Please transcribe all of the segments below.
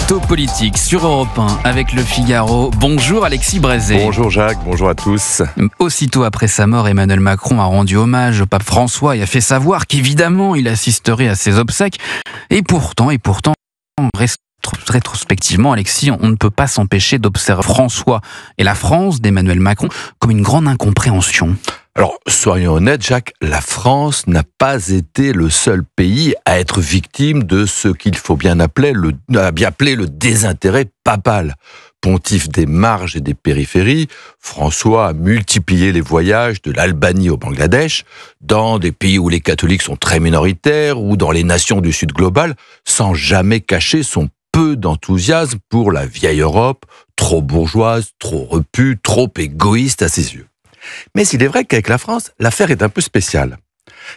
L'édito politique sur Europe 1 avec Le Figaro. Bonjour Alexis Brézé. Bonjour Jacques, bonjour à tous. Aussitôt après sa mort, Emmanuel Macron a rendu hommage au pape François et a fait savoir qu'évidemment il assisterait à ses obsèques. Et pourtant, rétrospectivement, Alexis, on ne peut pas s'empêcher d'observer François et la France d'Emmanuel Macron comme une grande incompréhension. Alors, soyons honnêtes, Jacques, la France n'a pas été le seul pays à être victime de ce qu'il faut bien appeler le désintérêt papal. Pontife des marges et des périphéries, François a multiplié les voyages de l'Albanie au Bangladesh, dans des pays où les catholiques sont très minoritaires ou dans les nations du Sud global, sans jamais cacher son peu d'enthousiasme pour la vieille Europe, trop bourgeoise, trop repue, trop égoïste à ses yeux. Mais il est vrai qu'avec la France, l'affaire est un peu spéciale.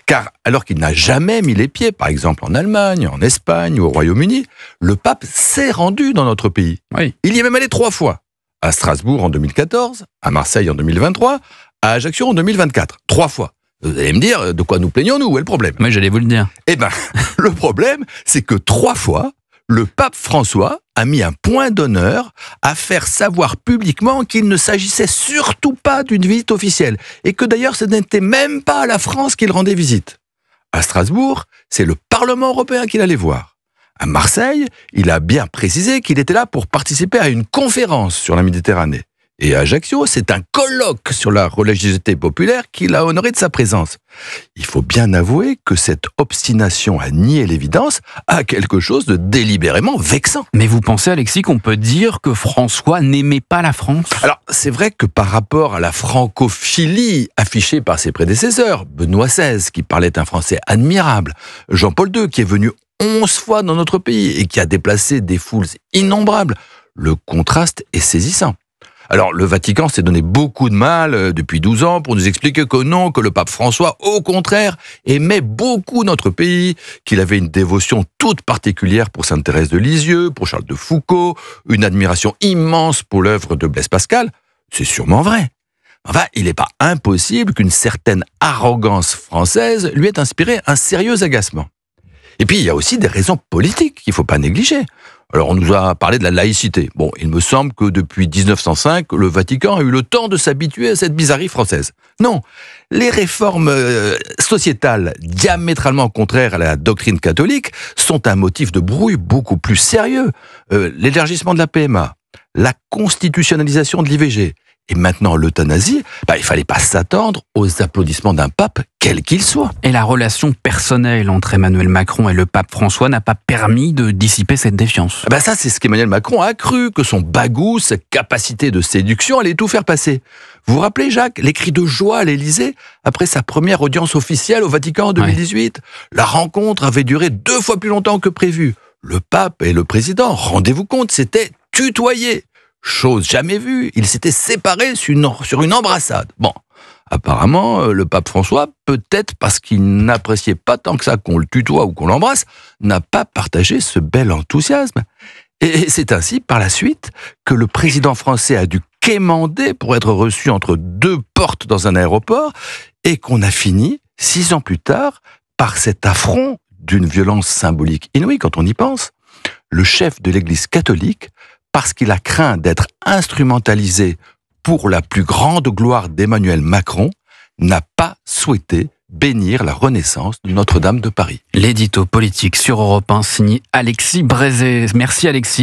Car alors qu'il n'a jamais mis les pieds, par exemple en Allemagne, en Espagne ou au Royaume-Uni, le pape s'est rendu dans notre pays. Oui. Il y est même allé 3 fois. À Strasbourg en 2014, à Marseille en 2023, à Ajaccio en 2024. 3 fois. Vous allez me dire, de quoi nous plaignons-nous? Où est le problème? Oui, j'allais vous le dire. Eh bien, le problème, c'est que 3 fois, le pape François a mis un point d'honneur à faire savoir publiquement qu'il ne s'agissait surtout pas d'une visite officielle et que d'ailleurs ce n'était même pas à la France qu'il rendait visite. À Strasbourg, c'est le Parlement européen qu'il allait voir. À Marseille, il a bien précisé qu'il était là pour participer à une conférence sur la Méditerranée. Et à Ajaccio, c'est un colloque sur la religiosité populaire qui l'a honoré de sa présence. Il faut bien avouer que cette obstination à nier l'évidence a quelque chose de délibérément vexant. Mais vous pensez, Alexis, qu'on peut dire que François n'aimait pas la France? Alors, c'est vrai que par rapport à la francophilie affichée par ses prédécesseurs, Benoît XVI, qui parlait un français admirable, Jean-Paul II, qui est venu 11 fois dans notre pays et qui a déplacé des foules innombrables, le contraste est saisissant. Alors, le Vatican s'est donné beaucoup de mal depuis 12 ans pour nous expliquer que non, que le pape François, au contraire, aimait beaucoup notre pays, qu'il avait une dévotion toute particulière pour Sainte Thérèse de Lisieux, pour Charles de Foucault, une admiration immense pour l'œuvre de Blaise Pascal. C'est sûrement vrai. Enfin, il n'est pas impossible qu'une certaine arrogance française lui ait inspiré un sérieux agacement. Et puis, il y a aussi des raisons politiques qu'il ne faut pas négliger. Alors, on nous a parlé de la laïcité. Bon, il me semble que depuis 1905, le Vatican a eu le temps de s'habituer à cette bizarrerie française. Non, les réformes sociétales diamétralement contraires à la doctrine catholique sont un motif de brouille beaucoup plus sérieux. L'élargissement de la PMA, la constitutionnalisation de l'IVG, et maintenant l'euthanasie, il fallait pas s'attendre aux applaudissements d'un pape, quel qu'il soit. Et la relation personnelle entre Emmanuel Macron et le pape François n'a pas permis de dissiper cette défiance. Ça, c'est ce qu'Emmanuel Macron a cru, que son bagou, sa capacité de séduction allait tout faire passer. Vous vous rappelez, Jacques, les cris de joie à l'Élysée après sa première audience officielle au Vatican en 2018 ? Ouais. La rencontre avait duré 2 fois plus longtemps que prévu. Le pape et le président, rendez-vous compte, s'étaient tutoyés. Chose jamais vue, ils s'étaient séparés sur une embrassade. Bon, apparemment, le pape François, peut-être parce qu'il n'appréciait pas tant que ça qu'on le tutoie ou qu'on l'embrasse, n'a pas partagé ce bel enthousiasme. Et c'est ainsi, par la suite, que le président français a dû quémander pour être reçu entre 2 portes dans un aéroport et qu'on a fini, 6 ans plus tard, par cet affront d'une violence symbolique inouïe quand on y pense. Le chef de l'Église catholique, parce qu'il a craint d'être instrumentalisé pour la plus grande gloire d'Emmanuel Macron, n'a pas souhaité bénir la renaissance de Notre-Dame de Paris. L'édito politique sur Europe 1 signé Alexis Brézé. Merci Alexis.